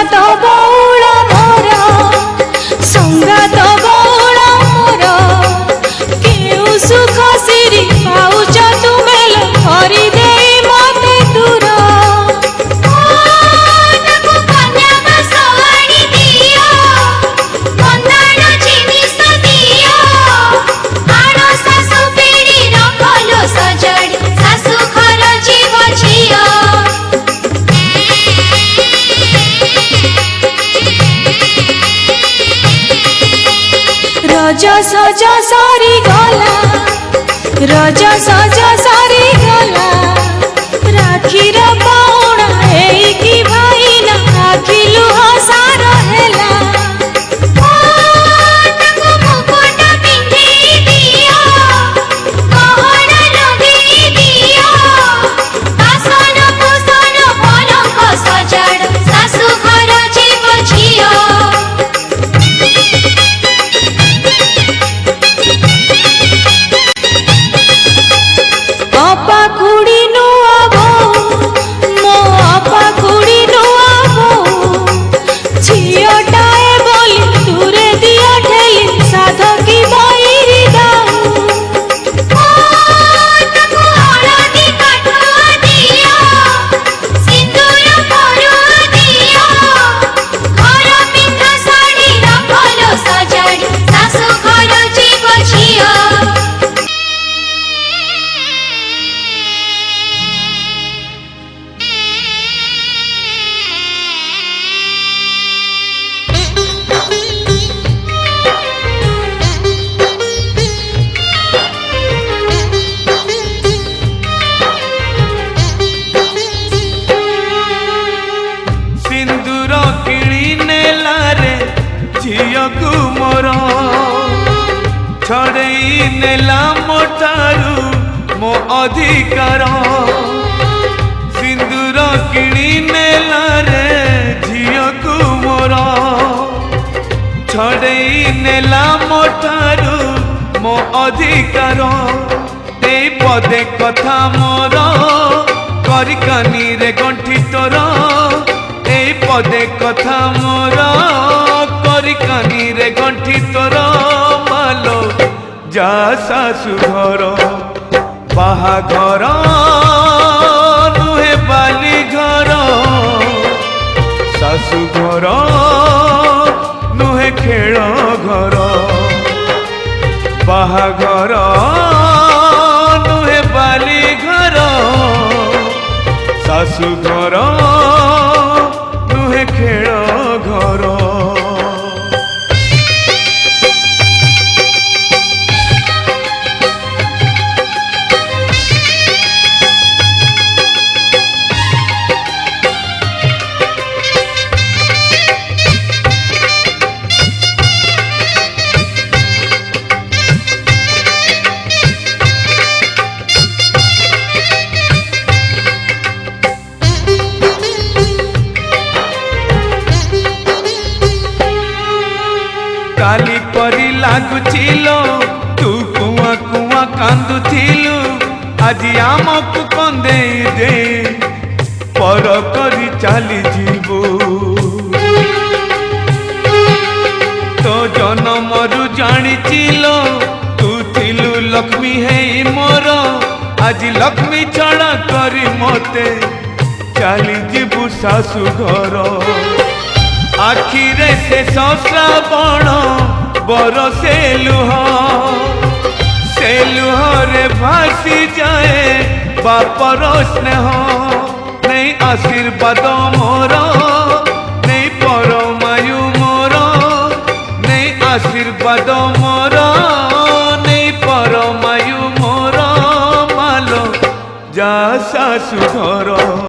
संगात बौल मोर संगात बौल मोर केउ सुख सिरी पाउच तुमे हरि दे मते दूर रज सज सारी गला रज सज सारी गला राखीर बाउणा हेकी भाईना आखि लुह सार हेला झीयकु मोर छड़ई नेला मोठारू मो अधिकार सिंदूर किणी नेला रे झीयकु मोर छड़ई नेला मोठारू मो अधिकार ए पदे कथा मोर करिकानी रे गंठी तोर ए पदे कथा मोर कानी रे गंठी तोर मालो जा सासु घर बाहाघर नुहे बाली घर सासु घर नुहे खेल घर बाहाघर नुहे बाली घर सासु घर नुहे खेल घर काली परी लागुचिलो तू कुआ कुआ कांदुथिलु आज आमकु कंदे दे पर करी चली जीवु तो जनमरु जानिचिलो तू थिलु लक्ष्मी है मोर आज लक्ष्मी छड़ा करी मते चली जीवु सासु घर आखिरे से श्रावण बरसे लुह रे भासी जाए बापर स्नेह नहीं आशीर्वाद मोर नहीं परमायु मोर नहीं आशीर्वाद मोर नहीं परमायु मोर मालो जा सासु घर।